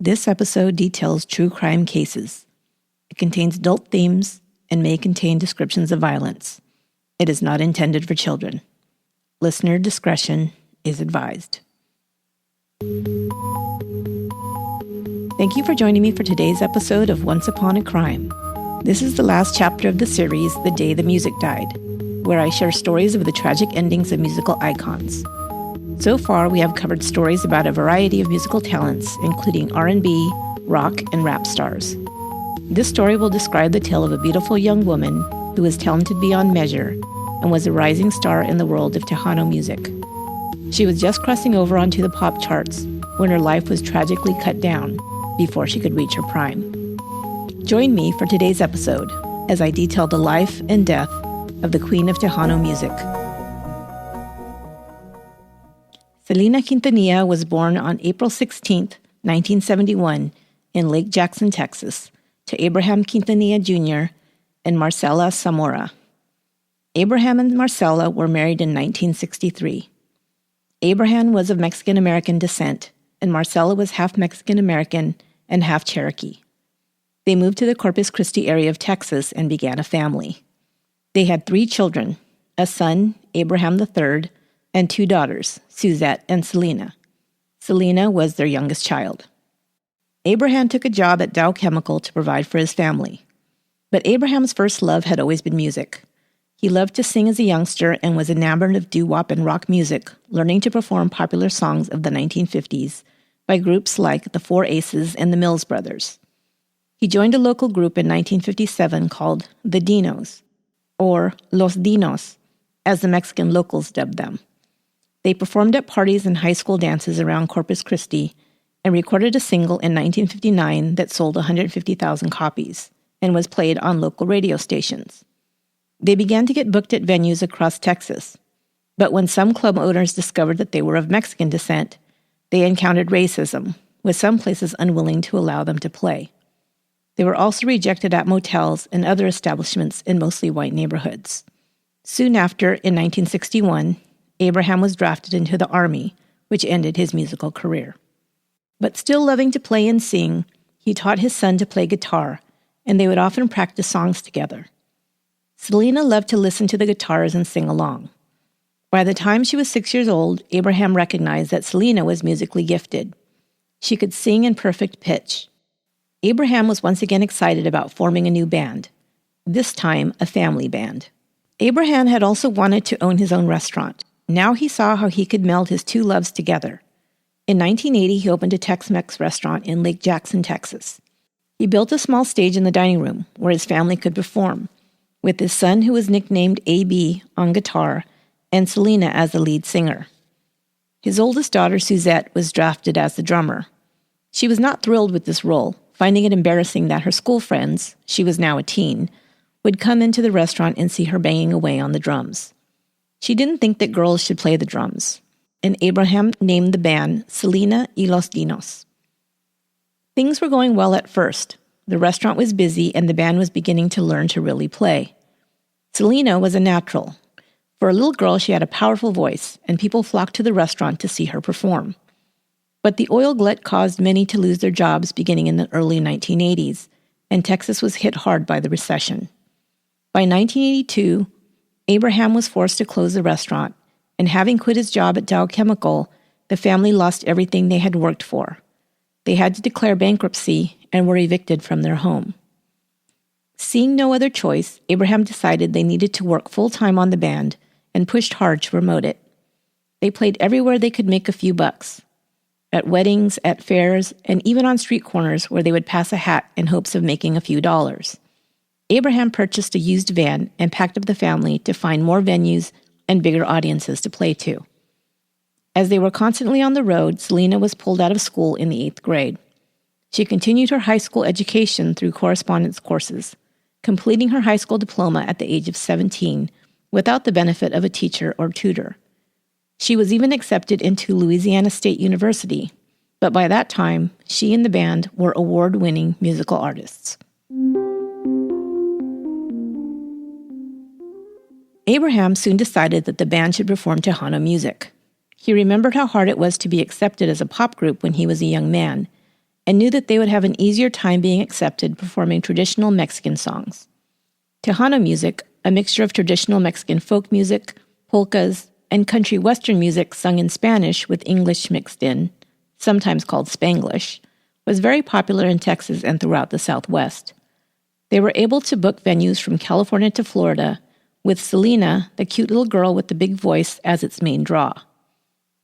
This episode details true crime cases. It contains adult themes and may contain descriptions of violence. It is not intended for children. Listener discretion is advised. Thank you for joining me for today's episode of Once Upon a Crime. This is the last chapter of the series, The Day the Music Died, where I share stories of the tragic endings of musical icons. So far, we have covered stories about a variety of musical talents, including R&B, rock, and rap stars. This story will describe the tale of a beautiful young woman who was talented beyond measure and was a rising star in the world of Tejano music. She was just crossing over onto the pop charts when her life was tragically cut down before she could reach her prime. Join me for today's episode as I detail the life and death of the Queen of Tejano music. Selena Quintanilla was born on April 16, 1971, in Lake Jackson, Texas, to Abraham Quintanilla Jr. and Marcela Zamora. Abraham and Marcela were married in 1963. Abraham was of Mexican-American descent, and Marcela was half Mexican-American and half Cherokee. They moved to the Corpus Christi area of Texas and began a family. They had 3 children, a son, Abraham III, and 2 daughters, Suzette and Selena. Selena was their youngest child. Abraham took a job at Dow Chemical to provide for his family. But Abraham's first love had always been music. He loved to sing as a youngster and was enamored of doo-wop and rock music, learning to perform popular songs of the 1950s by groups like the Four Aces and the Mills Brothers. He joined a local group in 1957 called the Dinos, or Los Dinos, as the Mexican locals dubbed them. They performed at parties and high school dances around Corpus Christi and recorded a single in 1959 that sold 150,000 copies and was played on local radio stations. They began to get booked at venues across Texas, but when some club owners discovered that they were of Mexican descent, they encountered racism, with some places unwilling to allow them to play. They were also rejected at motels and other establishments in mostly white neighborhoods. Soon after, in 1961, Abraham was drafted into the Army, which ended his musical career. But still loving to play and sing, he taught his son to play guitar, and they would often practice songs together. Selena loved to listen to the guitars and sing along. By the time she was 6 years old, Abraham recognized that Selena was musically gifted. She could sing in perfect pitch. Abraham was once again excited about forming a new band, this time a family band. Abraham had also wanted to own his own restaurant. Now he saw how he could meld his 2 loves together. In 1980, he opened a Tex-Mex restaurant in Lake Jackson, Texas. He built a small stage in the dining room where his family could perform, with his son, who was nicknamed AB, on guitar, and Selena as the lead singer. His oldest daughter, Suzette, was drafted as the drummer. She was not thrilled with this role, finding it embarrassing that her school friends, she was now a teen, would come into the restaurant and see her banging away on the drums. She didn't think that girls should play the drums, and Abraham named the band Selena y los Dinos. Things were going well at first. The restaurant was busy, and the band was beginning to learn to really play. Selena was a natural. For a little girl, she had a powerful voice, and people flocked to the restaurant to see her perform. But the oil glut caused many to lose their jobs beginning in the early 1980s, and Texas was hit hard by the recession. By 1982, Abraham was forced to close the restaurant, and having quit his job at Dow Chemical, the family lost everything they had worked for. They had to declare bankruptcy and were evicted from their home. Seeing no other choice, Abraham decided they needed to work full-time on the band and pushed hard to promote it. They played everywhere they could make a few bucks, at weddings, at fairs, and even on street corners where they would pass a hat in hopes of making a few dollars. Abraham purchased a used van and packed up the family to find more venues and bigger audiences to play to. As they were constantly on the road, Selena was pulled out of school in the 8th grade. She continued her high school education through correspondence courses, completing her high school diploma at the age of 17 without the benefit of a teacher or tutor. She was even accepted into Louisiana State University, but by that time, she and the band were award-winning musical artists. Abraham soon decided that the band should perform Tejano music. He remembered how hard it was to be accepted as a pop group when he was a young man, and knew that they would have an easier time being accepted performing traditional Mexican songs. Tejano music, a mixture of traditional Mexican folk music, polkas, and country western music sung in Spanish with English mixed in, sometimes called Spanglish, was very popular in Texas and throughout the Southwest. They were able to book venues from California to Florida, with Selena, the cute little girl with the big voice, as its main draw.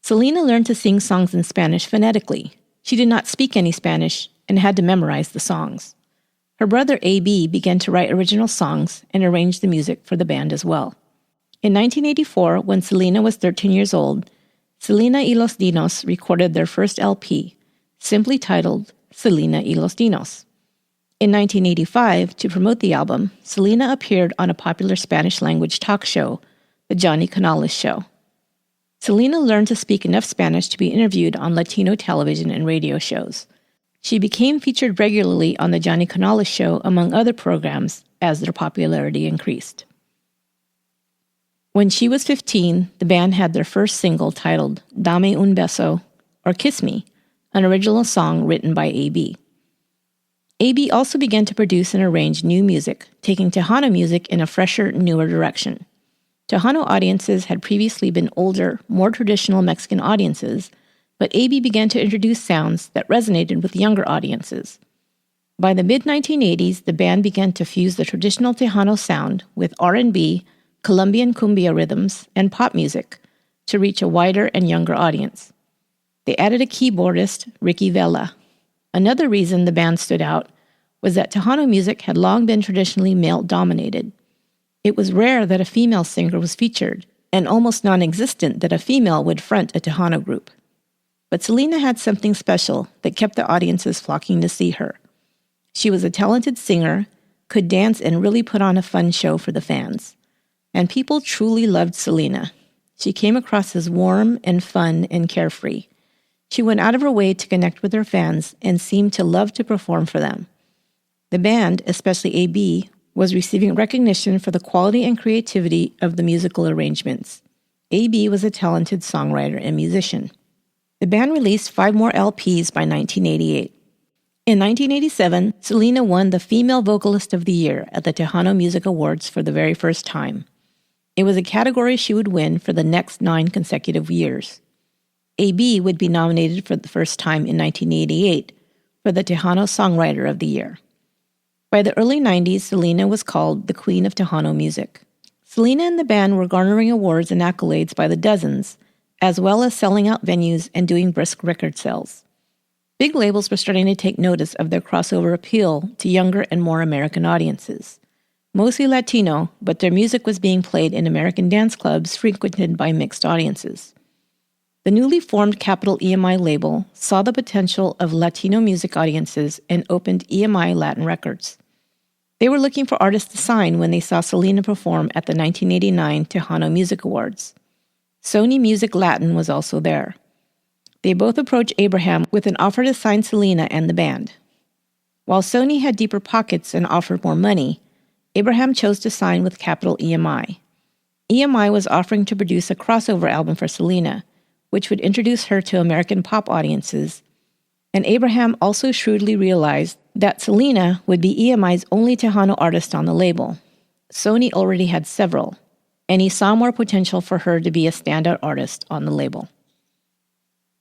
Selena learned to sing songs in Spanish phonetically. She did not speak any Spanish and had to memorize the songs. Her brother A.B. began to write original songs and arrange the music for the band as well. In 1984, when Selena was 13 years old, Selena y los Dinos recorded their first LP, simply titled Selena y los Dinos. In 1985, to promote the album, Selena appeared on a popular Spanish-language talk show, The Johnny Canales Show. Selena learned to speak enough Spanish to be interviewed on Latino television and radio shows. She became featured regularly on The Johnny Canales Show, among other programs, as their popularity increased. When she was 15, the band had their first single titled Dame un beso, or Kiss Me, an original song written by A.B. A.B. also began to produce and arrange new music, taking Tejano music in a fresher, newer direction. Tejano audiences had previously been older, more traditional Mexican audiences, but A.B. began to introduce sounds that resonated with younger audiences. By the mid-1980s, the band began to fuse the traditional Tejano sound with R&B, Colombian cumbia rhythms, and pop music to reach a wider and younger audience. They added a keyboardist, Ricky Vela. Another reason the band stood out was that Tejano music had long been traditionally male-dominated. It was rare that a female singer was featured, and almost non-existent that a female would front a Tejano group. But Selena had something special that kept the audiences flocking to see her. She was a talented singer, could dance, and really put on a fun show for the fans. And people truly loved Selena. She came across as warm and fun and carefree. She went out of her way to connect with her fans and seemed to love to perform for them. The band, especially A.B., was receiving recognition for the quality and creativity of the musical arrangements. A.B. was a talented songwriter and musician. The band released 5 more LPs by 1988. In 1987, Selena won the Female Vocalist of the Year at the Tejano Music Awards for the very first time. It was a category she would win for the next 9 consecutive years. A.B. would be nominated for the first time in 1988 for the Tejano Songwriter of the Year. By the early 90s, Selena was called the Queen of Tejano music. Selena and the band were garnering awards and accolades by the dozens, as well as selling out venues and doing brisk record sales. Big labels were starting to take notice of their crossover appeal to younger and more American audiences. Mostly Latino, but their music was being played in American dance clubs frequented by mixed audiences. The newly formed Capitol EMI label saw the potential of Latino music audiences and opened EMI Latin Records. They were looking for artists to sign when they saw Selena perform at the 1989 Tejano Music Awards. Sony Music Latin was also there. They both approached Abraham with an offer to sign Selena and the band. While Sony had deeper pockets and offered more money, Abraham chose to sign with Capitol EMI. EMI was offering to produce a crossover album for Selena, which would introduce her to American pop audiences, and Abraham also shrewdly realized that Selena would be EMI's only Tejano artist on the label. Sony already had several, and he saw more potential for her to be a standout artist on the label.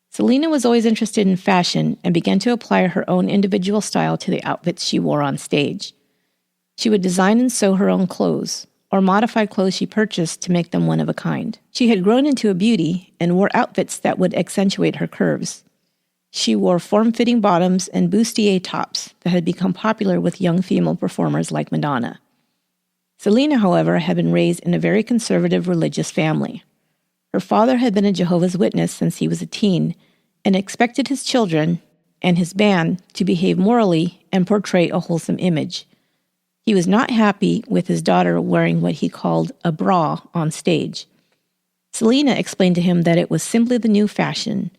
Selena was always interested in fashion and began to apply her own individual style to the outfits she wore on stage. She would design and sew her own clothes, or modify clothes she purchased to make them one of a kind. She had grown into a beauty and wore outfits that would accentuate her curves. She wore form-fitting bottoms and bustier tops that had become popular with young female performers like Madonna. Selena, however, had been raised in a very conservative religious family. Her father had been a Jehovah's Witness since he was a teen and expected his children and his band to behave morally and portray a wholesome image. He was not happy with his daughter wearing what he called a bra on stage. Selena explained to him that it was simply the new fashion,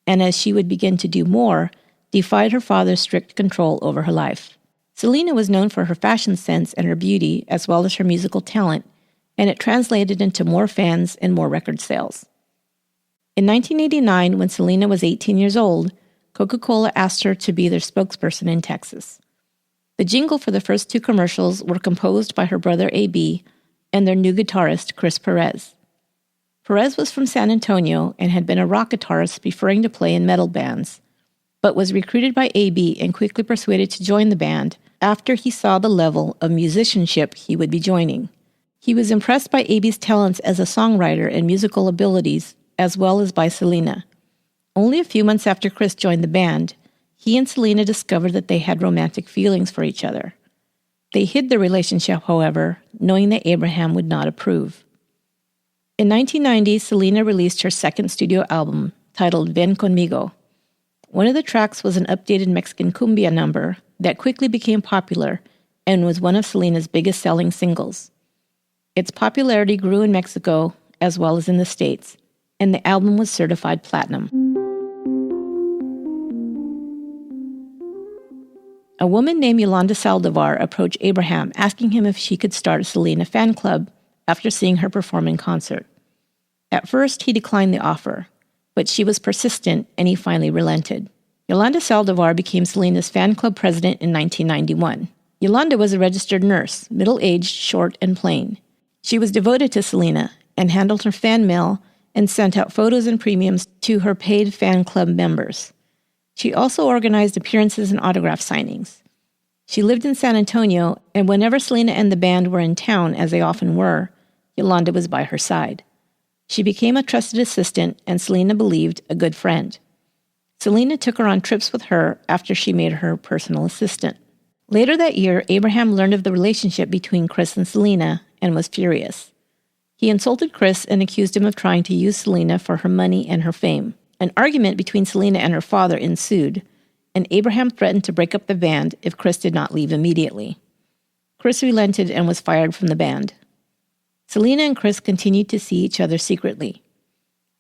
and as she would begin to do more, defied her father's strict control over her life. Selena was known for her fashion sense and her beauty, as well as her musical talent, and it translated into more fans and more record sales. In 1989, when Selena was 18 years old, Coca-Cola asked her to be their spokesperson in Texas. The jingle for the first two commercials were composed by her brother A.B. and their new guitarist, Chris Perez. Perez was from San Antonio and had been a rock guitarist preferring to play in metal bands, but was recruited by A.B. and quickly persuaded to join the band after he saw the level of musicianship he would be joining. He was impressed by A.B.'s talents as a songwriter and musical abilities, as well as by Selena. Only a few months after Chris joined the band, he and Selena discovered that they had romantic feelings for each other. They hid their relationship, however, knowing that Abraham would not approve. In 1990, Selena released her second studio album, titled Ven Conmigo. One of the tracks was an updated Mexican cumbia number that quickly became popular and was one of Selena's biggest selling singles. Its popularity grew in Mexico as well as in the States, and the album was certified platinum. A woman named Yolanda Saldivar approached Abraham asking him if she could start a Selena fan club after seeing her perform in concert. At first, he declined the offer, but she was persistent and he finally relented. Yolanda Saldivar became Selena's fan club president in 1991. Yolanda was a registered nurse, middle-aged, short, and plain. She was devoted to Selena and handled her fan mail and sent out photos and premiums to her paid fan club members. She also organized appearances and autograph signings. She lived in San Antonio, and whenever Selena and the band were in town, as they often were, Yolanda was by her side. She became a trusted assistant, and Selena believed a good friend. Selena took her on trips with her after she made her personal assistant. Later that year, Abraham learned of the relationship between Chris and Selena and was furious. He insulted Chris and accused him of trying to use Selena for her money and her fame. An argument between Selena and her father ensued, and Abraham threatened to break up the band if Chris did not leave immediately. Chris relented and was fired from the band. Selena and Chris continued to see each other secretly.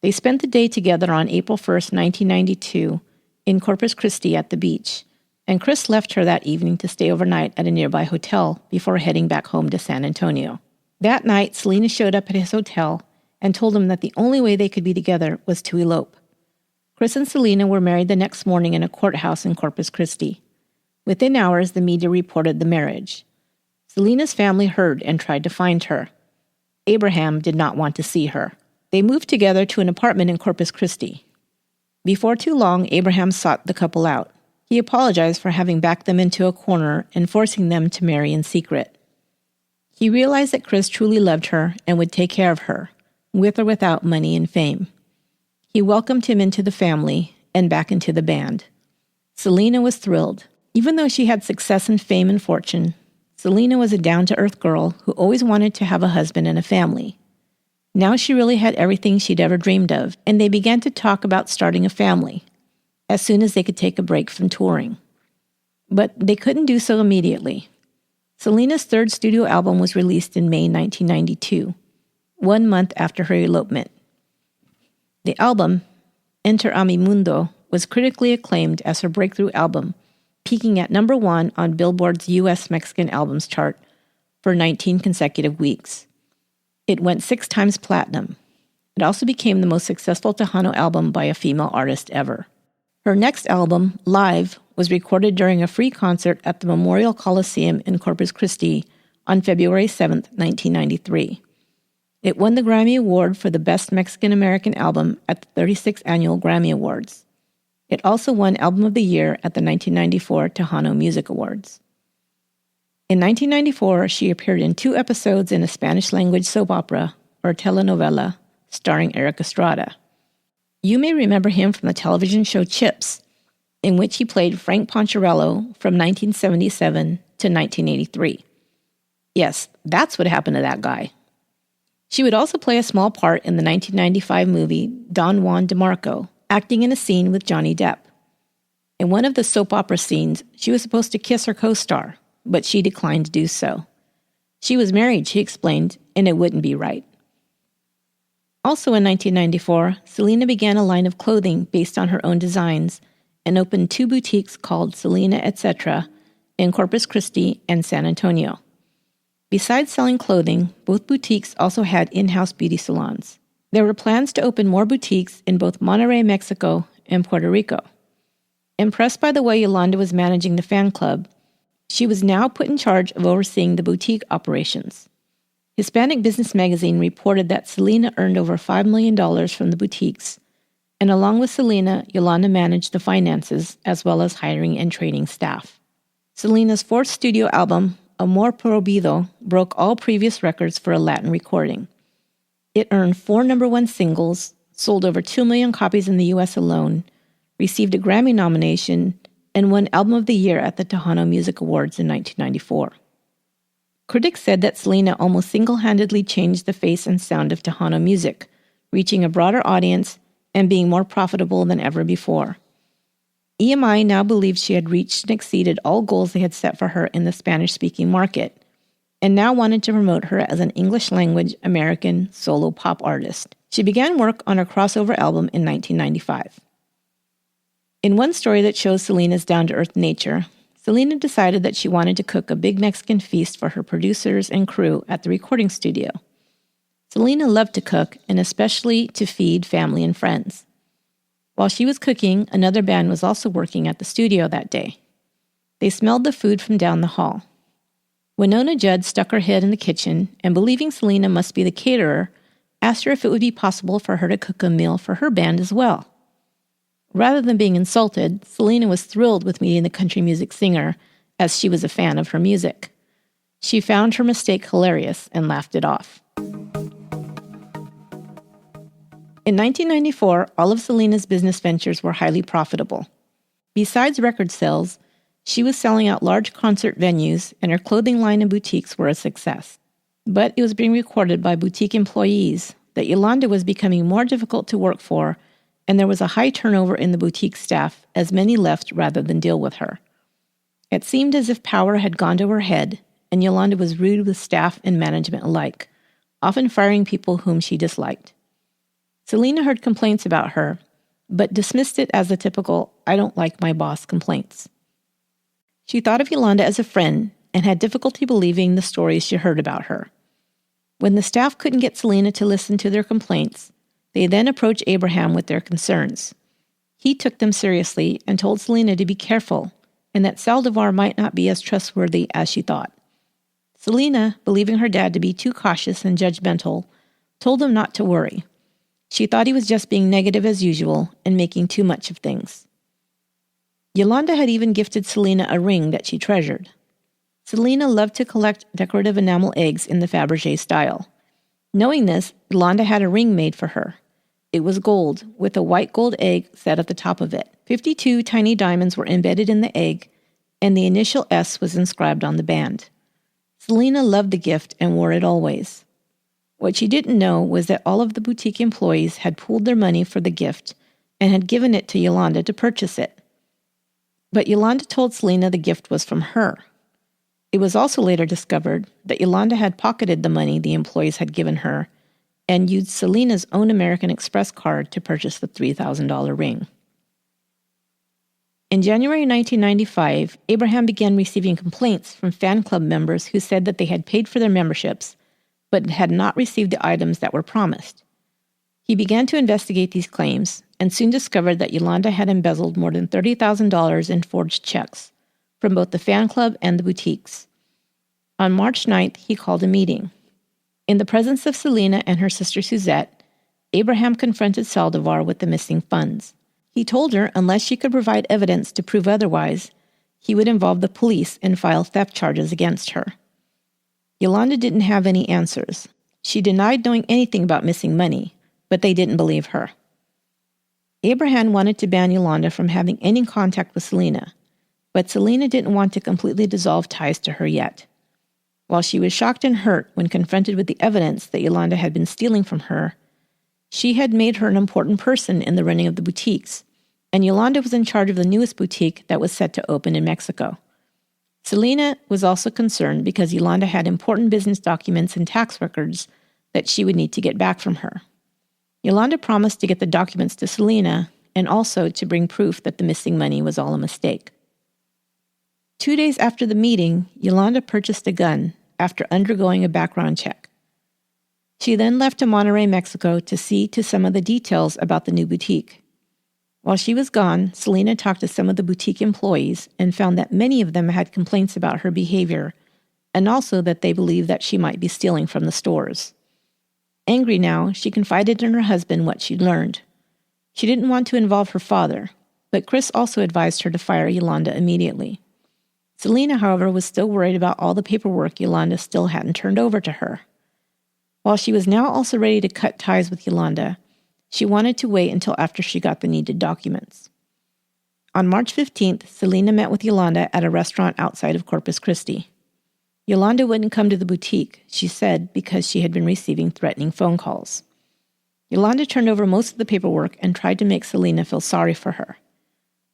They spent the day together on April 1st, 1992, in Corpus Christi at the beach, and Chris left her that evening to stay overnight at a nearby hotel before heading back home to San Antonio. That night, Selena showed up at his hotel and told him that the only way they could be together was to elope. Chris and Selena were married the next morning in a courthouse in Corpus Christi. Within hours, the media reported the marriage. Selena's family heard and tried to find her. Abraham did not want to see her. They moved together to an apartment in Corpus Christi. Before too long, Abraham sought the couple out. He apologized for having backed them into a corner and forcing them to marry in secret. He realized that Chris truly loved her and would take care of her, with or without money and fame. He welcomed him into the family and back into the band. Selena was thrilled. Even though she had success and fame and fortune, Selena was a down-to-earth girl who always wanted to have a husband and a family. Now she really had everything she'd ever dreamed of, and they began to talk about starting a family as soon as they could take a break from touring. But they couldn't do so immediately. Selena's third studio album was released in May 1992, 1 month after her elopement. The album, Enter a Mi Mundo, was critically acclaimed as her breakthrough album, peaking at number 1 on Billboard's U.S. Mexican Albums chart for 19 consecutive weeks. It went 6 times platinum. It also became the most successful Tejano album by a female artist ever. Her next album, Live, was recorded during a free concert at the Memorial Coliseum in Corpus Christi on February 7, 1993. It won the Grammy Award for the Best Mexican-American Album at the 36th Annual Grammy Awards. It also won Album of the Year at the 1994 Tejano Music Awards. In 1994, she appeared in 2 episodes in a Spanish-language soap opera, or telenovela, starring Eric Estrada. You may remember him from the television show Chips, in which he played Frank Poncherello from 1977 to 1983. Yes, that's what happened to that guy. She would also play a small part in the 1995 movie Don Juan DeMarco, acting in a scene with Johnny Depp. In one of the soap opera scenes, she was supposed to kiss her co-star, but she declined to do so. She was married, she explained, and it wouldn't be right. Also in 1994, Selena began a line of clothing based on her own designs and opened 2 boutiques called Selena Etc. in Corpus Christi and San Antonio. Besides selling clothing, both boutiques also had in-house beauty salons. There were plans to open more boutiques in both Monterrey, Mexico, and Puerto Rico. Impressed by the way Yolanda was managing the fan club, she was now put in charge of overseeing the boutique operations. Hispanic Business Magazine reported that Selena earned over $5 million from the boutiques, and along with Selena, Yolanda managed the finances as well as hiring and training staff. Selena's fourth studio album, Amor Prohibido, broke all previous records for a Latin recording. It earned 4 number-one singles, sold over 2 million copies in the U.S. alone, received a Grammy nomination, and won Album of the Year at the Tejano Music Awards in 1994. Critics said that Selena almost single-handedly changed the face and sound of Tejano music, reaching a broader audience and being more profitable than ever before. EMI now believes she had reached and exceeded all goals they had set for her in the Spanish-speaking market, and now wanted to promote her as an English-language American solo pop artist. She began work on her crossover album in 1995. In one story that shows Selena's down-to-earth nature, Selena decided that she wanted to cook a big Mexican feast for her producers and crew at the recording studio. Selena loved to cook, and especially to feed family and friends. While she was cooking, another band was also working at the studio that day. They smelled the food from down the hall. Winona Judd stuck her head in the kitchen and, believing Selena must be the caterer, asked her if it would be possible for her to cook a meal for her band as well. Rather than being insulted, Selena was thrilled with meeting the country music singer, as she was a fan of her music. She found her mistake hilarious and laughed it off. In 1994, all of Selena's business ventures were highly profitable. Besides record sales, she was selling out large concert venues, and her clothing line and boutiques were a success. But it was being reported by boutique employees that Yolanda was becoming more difficult to work for, and there was a high turnover in the boutique staff as many left rather than deal with her. It seemed as if power had gone to her head, and Yolanda was rude with staff and management alike, often firing people whom she disliked. Selena heard complaints about her, but dismissed it as the typical "I don't like my boss" complaints. She thought of Yolanda as a friend and had difficulty believing the stories she heard about her. When the staff couldn't get Selena to listen to their complaints, they then approached Abraham with their concerns. He took them seriously and told Selena to be careful and that Saldivar might not be as trustworthy as she thought. Selena, believing her dad to be too cautious and judgmental, told him not to worry. She thought he was just being negative as usual and making too much of things. Yolanda had even gifted Selena a ring that she treasured. Selena loved to collect decorative enamel eggs in the Fabergé style. Knowing this, Yolanda had a ring made for her. It was gold, with a white gold egg set at the top of it. 52 tiny diamonds were embedded in the egg, and the initial S was inscribed on the band. Selena loved the gift and wore it always. What she didn't know was that all of the boutique employees had pooled their money for the gift and had given it to Yolanda to purchase it. But Yolanda told Selena the gift was from her. It was also later discovered that Yolanda had pocketed the money the employees had given her and used Selena's own American Express card to purchase the $3,000 ring. In January 1995, Abraham began receiving complaints from fan club members who said that they had paid for their memberships, but had not received the items that were promised. He began to investigate these claims and soon discovered that Yolanda had embezzled more than $30,000 in forged checks from both the fan club and the boutiques. On March 9th, he called a meeting. In the presence of Selena and her sister Suzette, Abraham confronted Saldivar with the missing funds. He told her unless she could provide evidence to prove otherwise, he would involve the police and file theft charges against her. Yolanda didn't have any answers. She denied knowing anything about missing money, but they didn't believe her. Abraham wanted to ban Yolanda from having any contact with Selena, but Selena didn't want to completely dissolve ties to her yet. While she was shocked and hurt when confronted with the evidence that Yolanda had been stealing from her, she had made her an important person in the running of the boutiques, and Yolanda was in charge of the newest boutique that was set to open in Mexico. Selena was also concerned because Yolanda had important business documents and tax records that she would need to get back from her. Yolanda promised to get the documents to Selena and also to bring proof that the missing money was all a mistake. 2 days after the meeting, Yolanda purchased a gun after undergoing a background check. She then left to Monterrey, Mexico to see to some of the details about the new boutique. While she was gone, Selena talked to some of the boutique employees and found that many of them had complaints about her behavior, and also that they believed that she might be stealing from the stores. Angry now, she confided in her husband what she'd learned. She didn't want to involve her father, but Chris also advised her to fire Yolanda immediately. Selena, however, was still worried about all the paperwork Yolanda still hadn't turned over to her. While she was now also ready to cut ties with Yolanda, she wanted to wait until after she got the needed documents. On March 15th, Selena met with Yolanda at a restaurant outside of Corpus Christi. Yolanda wouldn't come to the boutique, she said, because she had been receiving threatening phone calls. Yolanda turned over most of the paperwork and tried to make Selena feel sorry for her.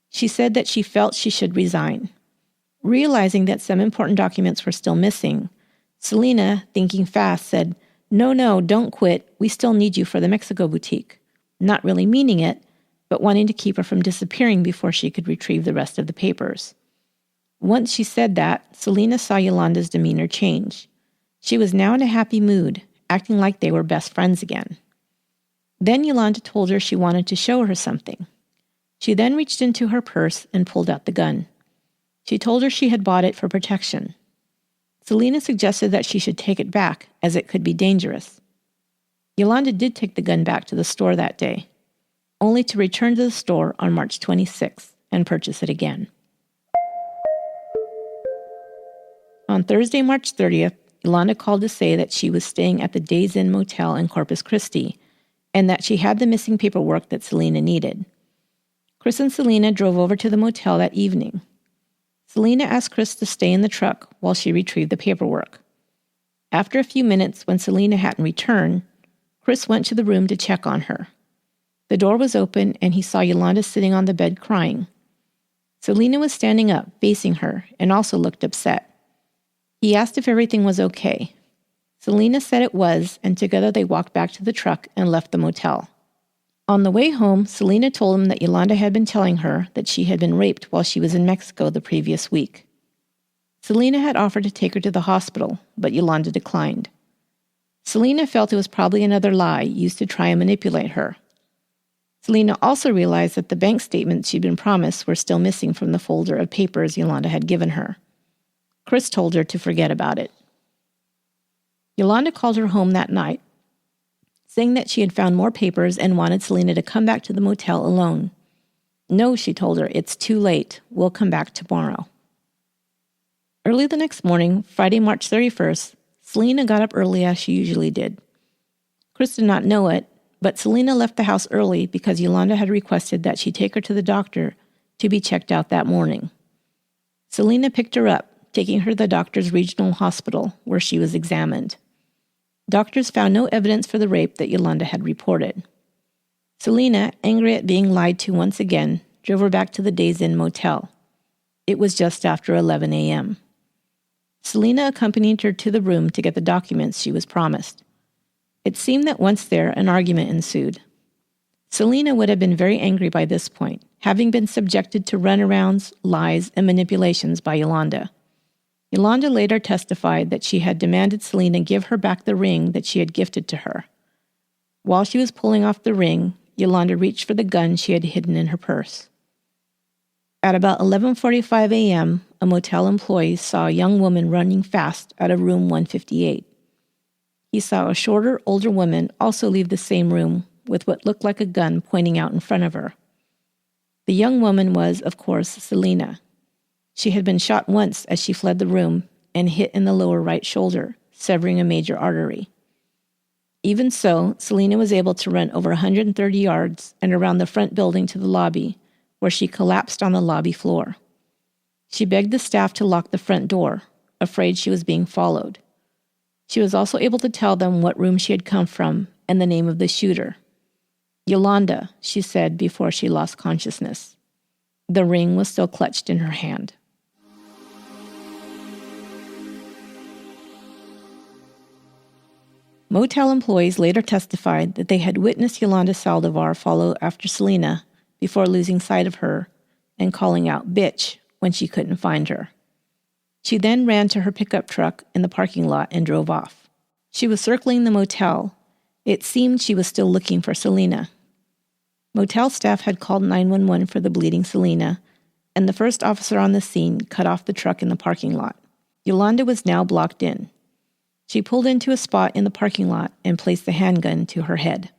She said that she felt she should resign. Realizing that some important documents were still missing, Selena, thinking fast, said, No, don't quit. We still need you for the Mexico boutique. Not really meaning it, but wanting to keep her from disappearing before she could retrieve the rest of the papers. Once she said that, Selena saw Yolanda's demeanor change. She was now in a happy mood, acting like they were best friends again. Then Yolanda told her she wanted to show her something. She then reached into her purse and pulled out the gun. She told her she had bought it for protection. Selena suggested that she should take it back, as it could be dangerous. Yolanda did take the gun back to the store that day, only to return to the store on March 26th and purchase it again. On Thursday, March 30th, Yolanda called to say that she was staying at the Days Inn Motel in Corpus Christi and that she had the missing paperwork that Selena needed. Chris and Selena drove over to the motel that evening. Selena asked Chris to stay in the truck while she retrieved the paperwork. After a few minutes, when Selena hadn't returned, Chris went to the room to check on her. The door was open and he saw Yolanda sitting on the bed crying. Selena was standing up, facing her, and also looked upset. He asked if everything was okay. Selena said it was, and together they walked back to the truck and left the motel. On the way home, Selena told him that Yolanda had been telling her that she had been raped while she was in Mexico the previous week. Selena had offered to take her to the hospital, but Yolanda declined. Selena felt it was probably another lie used to try and manipulate her. Selena also realized that the bank statements she'd been promised were still missing from the folder of papers Yolanda had given her. Chris told her to forget about it. Yolanda called her home that night, saying that she had found more papers and wanted Selena to come back to the motel alone. No, she told her, it's too late. We'll come back tomorrow. Early the next morning, Friday, March 31st, Selena got up early as she usually did. Chris did not know it, but Selena left the house early because Yolanda had requested that she take her to the doctor to be checked out that morning. Selena picked her up, taking her to the doctor's regional hospital, where she was examined. Doctors found no evidence for the rape that Yolanda had reported. Selena, angry at being lied to once again, drove her back to the Days Inn motel. It was just after 11 a.m. Selena accompanied her to the room to get the documents she was promised. It seemed that once there, an argument ensued. Selena would have been very angry by this point, having been subjected to runarounds, lies, and manipulations by Yolanda. Yolanda later testified that she had demanded Selena give her back the ring that she had gifted to her. While she was pulling off the ring, Yolanda reached for the gun she had hidden in her purse. At about 11:45 a.m., a motel employee saw a young woman running fast out of room 158. He saw a shorter, older woman also leave the same room with what looked like a gun pointing out in front of her. The young woman was, of course, Selena. She had been shot once as she fled the room and hit in the lower right shoulder, severing a major artery. Even so, Selena was able to run over 130 yards and around the front building to the lobby, where she collapsed on the lobby floor. She begged the staff to lock the front door, afraid she was being followed. She was also able to tell them what room she had come from and the name of the shooter. Yolanda, she said before she lost consciousness. The ring was still clutched in her hand. Motel employees later testified that they had witnessed Yolanda Saldivar follow after Selena before losing sight of her and calling out "bitch" when she couldn't find her. She then ran to her pickup truck in the parking lot and drove off. She was circling the motel. It seemed she was still looking for Selena. Motel staff had called 911 for the bleeding Selena, and the first officer on the scene cut off the truck in the parking lot. Yolanda was now blocked in. She pulled into a spot in the parking lot and placed the handgun to her head.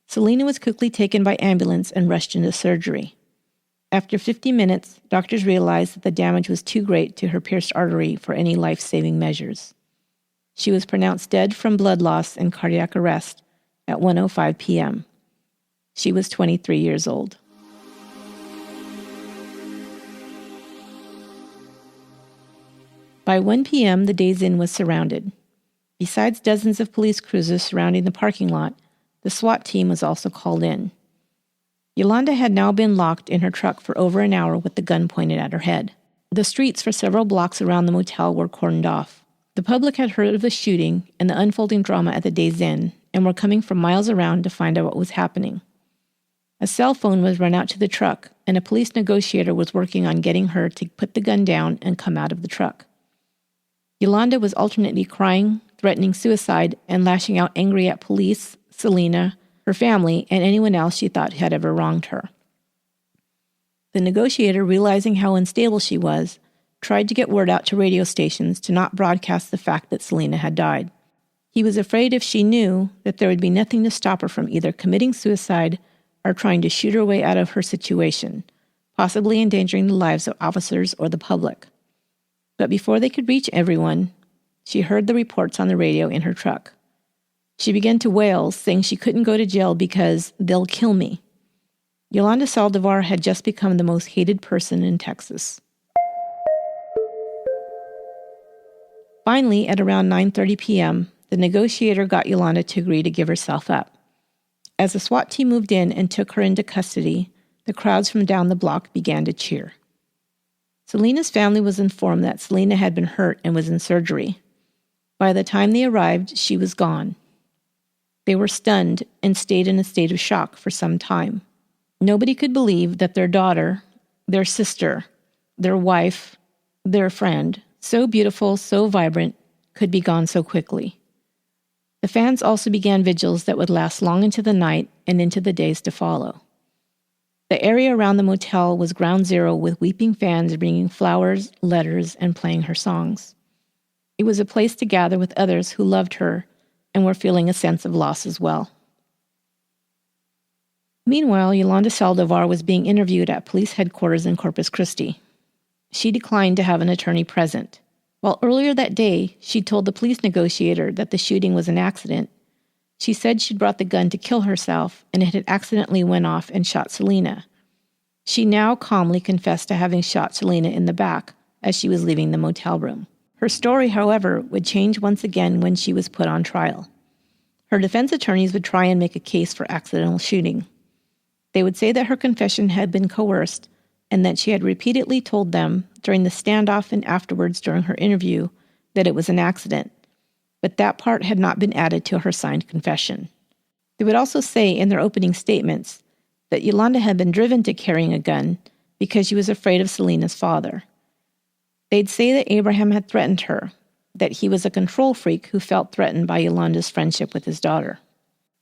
Selena was quickly taken by ambulance and rushed into surgery. After 50 minutes, doctors realized that the damage was too great to her pierced artery for any life-saving measures. She was pronounced dead from blood loss and cardiac arrest at 1:05 p.m. She was 23 years old. By 1 p.m., the Days Inn was surrounded. Besides dozens of police cruisers surrounding the parking lot, the SWAT team was also called in. Yolanda had now been locked in her truck for over an hour with the gun pointed at her head. The streets for several blocks around the motel were cordoned off. The public had heard of the shooting and the unfolding drama at the Days Inn and were coming from miles around to find out what was happening. A cell phone was run out to the truck, and a police negotiator was working on getting her to put the gun down and come out of the truck. Yolanda was alternately crying, threatening suicide, and lashing out angry at police, Selena, her family, and anyone else she thought had ever wronged her. The negotiator, realizing how unstable she was, tried to get word out to radio stations to not broadcast the fact that Selena had died. He was afraid if she knew that there would be nothing to stop her from either committing suicide or trying to shoot her way out of her situation, possibly endangering the lives of officers or the public. But before they could reach everyone, she heard the reports on the radio in her truck. She began to wail, saying she couldn't go to jail because they'll kill me. Yolanda Saldivar had just become the most hated person in Texas. Finally, at around 9:30 p.m., the negotiator got Yolanda to agree to give herself up. As the SWAT team moved in and took her into custody, the crowds from down the block began to cheer. Selena's family was informed that Selena had been hurt and was in surgery. By the time they arrived, she was gone. They were stunned and stayed in a state of shock for some time. Nobody could believe that their daughter, their sister, their wife, their friend, so beautiful, so vibrant, could be gone so quickly. The fans also began vigils that would last long into the night and into the days to follow. The area around the motel was ground zero, with weeping fans bringing flowers, letters, and playing her songs. It was a place to gather with others who loved her and were feeling a sense of loss as well. Meanwhile, Yolanda Saldivar was being interviewed at police headquarters in Corpus Christi. She declined to have an attorney present. While earlier that day, she told the police negotiator that the shooting was an accident, she said she'd brought the gun to kill herself and it had accidentally went off and shot Selena. She now calmly confessed to having shot Selena in the back as she was leaving the motel room. Her story, however, would change once again when she was put on trial. Her defense attorneys would try and make a case for accidental shooting. They would say that her confession had been coerced and that she had repeatedly told them during the standoff and afterwards during her interview that it was an accident, but that part had not been added to her signed confession. They would also say in their opening statements that Yolanda had been driven to carrying a gun because she was afraid of Selena's father. They'd say that Abraham had threatened her, that he was a control freak who felt threatened by Yolanda's friendship with his daughter.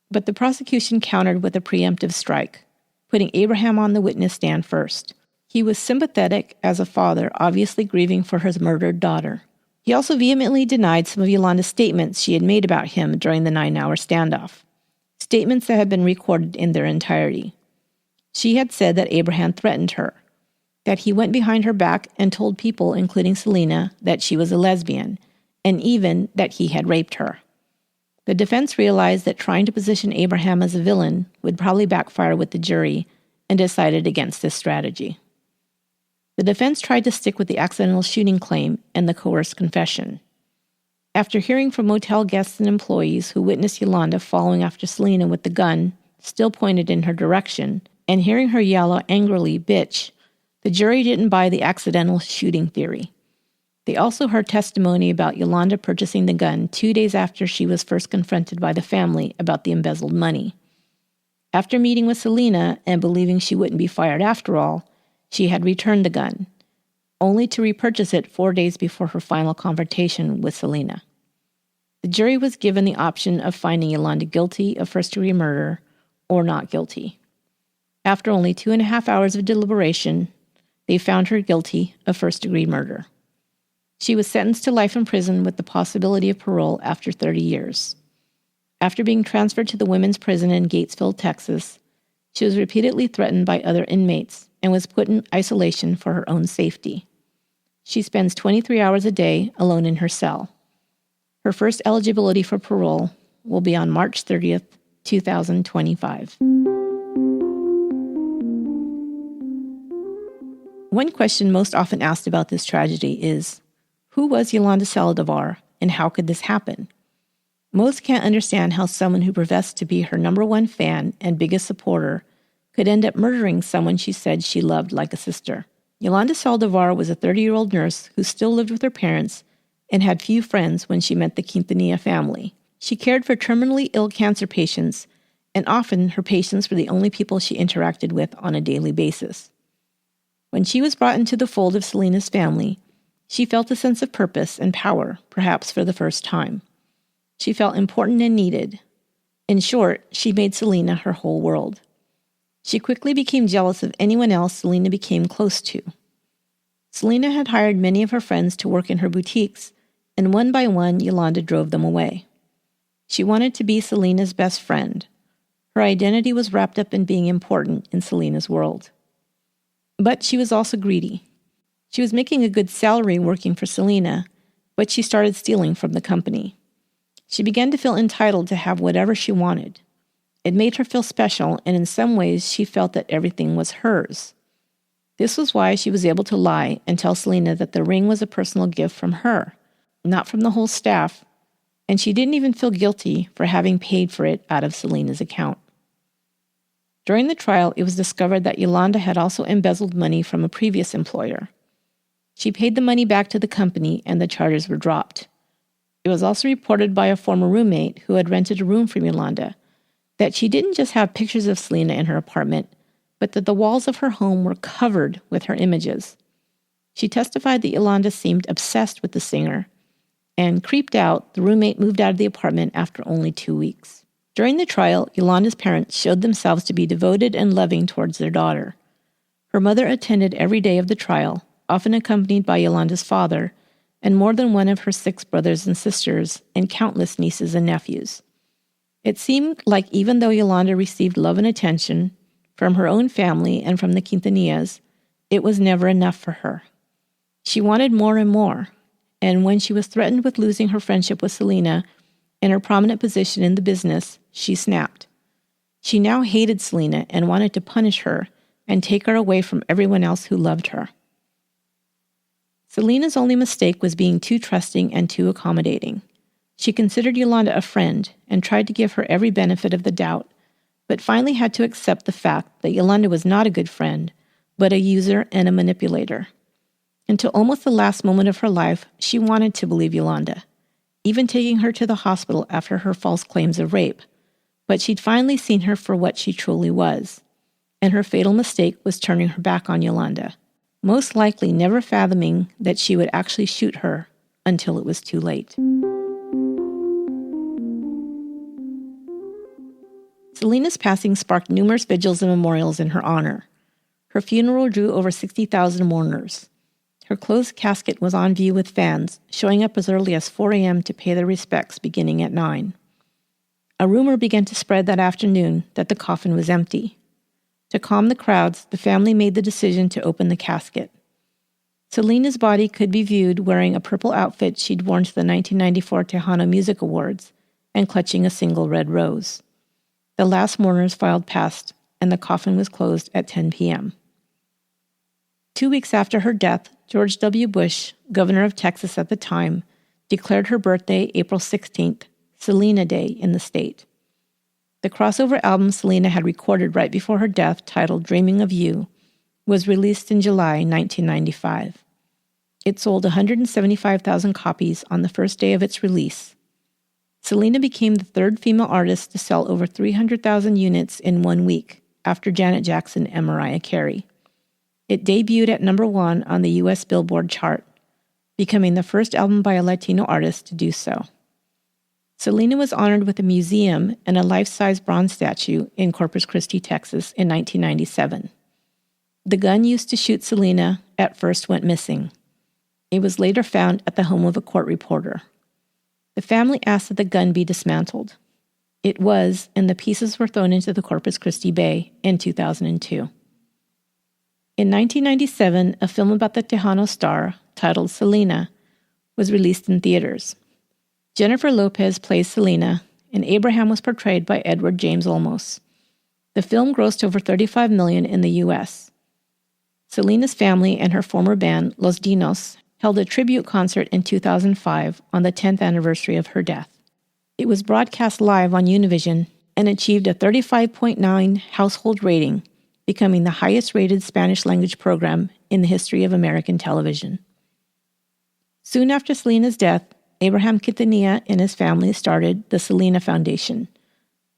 But the prosecution countered with a preemptive strike, putting Abraham on the witness stand first. He was sympathetic as a father, obviously grieving for his murdered daughter. He also vehemently denied some of Yolanda's statements she had made about him during the 9-hour standoff, statements that had been recorded in their entirety. She had said that Abraham threatened her, that he went behind her back and told people, including Selena, that she was a lesbian, and even that he had raped her. The defense realized that trying to position Abraham as a villain would probably backfire with the jury and decided against this strategy. The defense tried to stick with the accidental shooting claim and the coerced confession. After hearing from motel guests and employees who witnessed Yolanda following after Selena with the gun still pointed in her direction, and hearing her yell out angrily, "Bitch," the jury didn't buy the accidental shooting theory. They also heard testimony about Yolanda purchasing the gun 2 days after she was first confronted by the family about the embezzled money. After meeting with Selena and believing she wouldn't be fired after all, she had returned the gun, only to repurchase it 4 days before her final confrontation with Selena. The jury was given the option of finding Yolanda guilty of first-degree murder or not guilty. After only 2.5 hours of deliberation, they found her guilty of first-degree murder. She was sentenced to life in prison with the possibility of parole after 30 years. After being transferred to the women's prison in Gatesville, Texas, she was repeatedly threatened by other inmates and was put in isolation for her own safety. She spends 23 hours a day alone in her cell. Her first eligibility for parole will be on March 30th, 2025. One question most often asked about this tragedy is, who was Yolanda Saldivar and how could this happen? Most can't understand how someone who professed to be her number one fan and biggest supporter could end up murdering someone she said she loved like a sister. Yolanda Saldivar was a 30-year-old nurse who still lived with her parents and had few friends when she met the Quintanilla family. She cared for terminally ill cancer patients, and often her patients were the only people she interacted with on a daily basis. When she was brought into the fold of Selena's family, she felt a sense of purpose and power, perhaps for the first time. She felt important and needed. In short, she made Selena her whole world. She quickly became jealous of anyone else Selena became close to. Selena had hired many of her friends to work in her boutiques, and one by one, Yolanda drove them away. She wanted to be Selena's best friend. Her identity was wrapped up in being important in Selena's world. But she was also greedy. She was making a good salary working for Selena, but she started stealing from the company. She began to feel entitled to have whatever she wanted. It made her feel special, and in some ways she felt that everything was hers. This was why she was able to lie and tell Selena that the ring was a personal gift from her, not from the whole staff, and she didn't even feel guilty for having paid for it out of Selena's account. During the trial, it was discovered that Yolanda had also embezzled money from a previous employer. She paid the money back to the company and the charges were dropped. It was also reported by a former roommate who had rented a room from Yolanda that she didn't just have pictures of Selena in her apartment, but that the walls of her home were covered with her images. She testified that Yolanda seemed obsessed with the singer, and creeped out, the roommate moved out of the apartment after only 2 weeks. During the trial, Yolanda's parents showed themselves to be devoted and loving towards their daughter. Her mother attended every day of the trial, often accompanied by Yolanda's father, and more than one of her 6 brothers and sisters, and countless nieces and nephews. It seemed like even though Yolanda received love and attention from her own family and from the Quintanillas, it was never enough for her. She wanted more and more, and when she was threatened with losing her friendship with Selena and her prominent position in the business, she snapped. She now hated Selena and wanted to punish her and take her away from everyone else who loved her. Selena's only mistake was being too trusting and too accommodating. She considered Yolanda a friend and tried to give her every benefit of the doubt, but finally had to accept the fact that Yolanda was not a good friend, but a user and a manipulator. Until almost the last moment of her life, she wanted to believe Yolanda, even taking her to the hospital after her false claims of rape. But she'd finally seen her for what she truly was, and her fatal mistake was turning her back on Yolanda, most likely never fathoming that she would actually shoot her until it was too late. Selena's passing sparked numerous vigils and memorials in her honor. Her funeral drew over 60,000 mourners. Her closed casket was on view with fans, showing up as early as 4 a.m. to pay their respects beginning at 9. A rumor began to spread that afternoon that the coffin was empty. To calm the crowds, the family made the decision to open the casket. Selena's body could be viewed wearing a purple outfit she'd worn to the 1994 Tejano Music Awards and clutching a single red rose. The last mourners filed past, and the coffin was closed at 10 p.m. 2 weeks after her death, George W. Bush, governor of Texas at the time, declared her birthday, April 16th, Selena Day in the state. The crossover album Selena had recorded right before her death, titled Dreaming of You, was released in July 1995. It sold 175,000 copies on the first day of its release. Selena became the third female artist to sell over 300,000 units in 1 week, after Janet Jackson and Mariah Carey. It debuted at number 1 on the U.S. Billboard chart, becoming the first album by a Latino artist to do so. Selena was honored with a museum and a life-size bronze statue in Corpus Christi, Texas in 1997. The gun used to shoot Selena at first went missing. It was later found at the home of a court reporter. The family asked that the gun be dismantled. It was, and the pieces were thrown into the Corpus Christi Bay in 2002. In 1997, a film about the Tejano star, titled Selena, was released in theaters. Jennifer Lopez plays Selena, and Abraham was portrayed by Edward James Olmos. The film grossed over $35 million in the U.S. Selena's family and her former band, Los Dinos, held a tribute concert in 2005 on the 10th anniversary of her death. It was broadcast live on Univision and achieved a 35.9 household rating, becoming the highest-rated Spanish-language program in the history of American television. Soon after Selena's death, Abraham Quintanilla and his family started the Selena Foundation,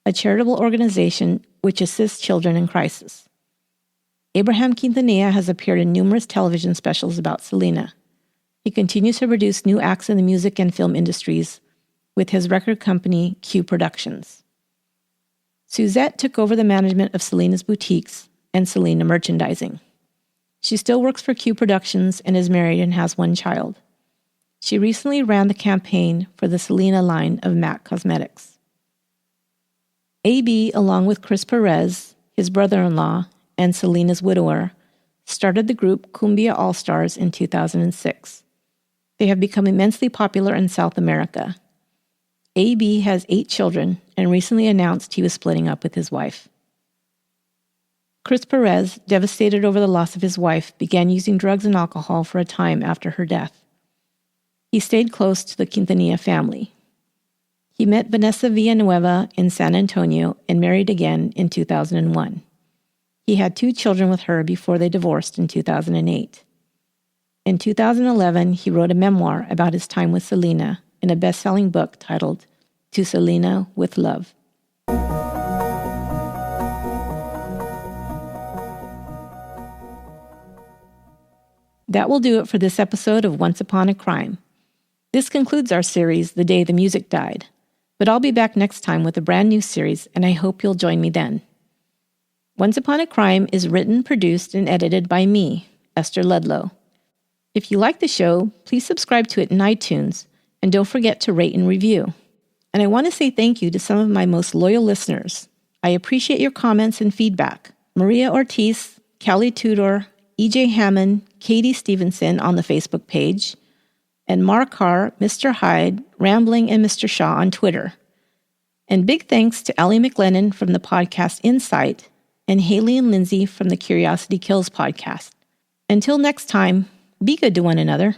a charitable organization which assists children in crisis. Abraham Quintanilla has appeared in numerous television specials about Selena. He continues to produce new acts in the music and film industries with his record company, Q Productions. Suzette took over the management of Selena's boutiques and Selena Merchandising. She still works for Q Productions and is married and has one child. She recently ran the campaign for the Selena line of MAC Cosmetics. AB, along with Chris Perez, his brother-in-law, and Selena's widower, started the group Cumbia All-Stars in 2006. They have become immensely popular in South America. AB has 8 children and recently announced he was splitting up with his wife. Chris Perez, devastated over the loss of his wife, began using drugs and alcohol for a time after her death. He stayed close to the Quintanilla family. He met Vanessa Villanueva in San Antonio and married again in 2001. He had 2 children with her before they divorced in 2008. In 2011, he wrote a memoir about his time with Selena in a best-selling book titled To Selena with Love. That will do it for this episode of Once Upon a Crime. This concludes our series, The Day the Music Died, but I'll be back next time with a brand new series, and I hope you'll join me then. Once Upon a Crime is written, produced, and edited by me, Esther Ludlow. If you like the show, please subscribe to it in iTunes, and don't forget to rate and review. And I want to say thank you to some of my most loyal listeners. I appreciate your comments and feedback. Maria Ortiz, Callie Tudor, EJ Hammond, Katie Stevenson on the Facebook page, and Mark Carr, Mr. Hyde, Rambling, and Mr. Shaw on Twitter. And big thanks to Ellie McLennan from the podcast Insight and Haley and Lindsay from the Curiosity Kills podcast. Until next time, be good to one another.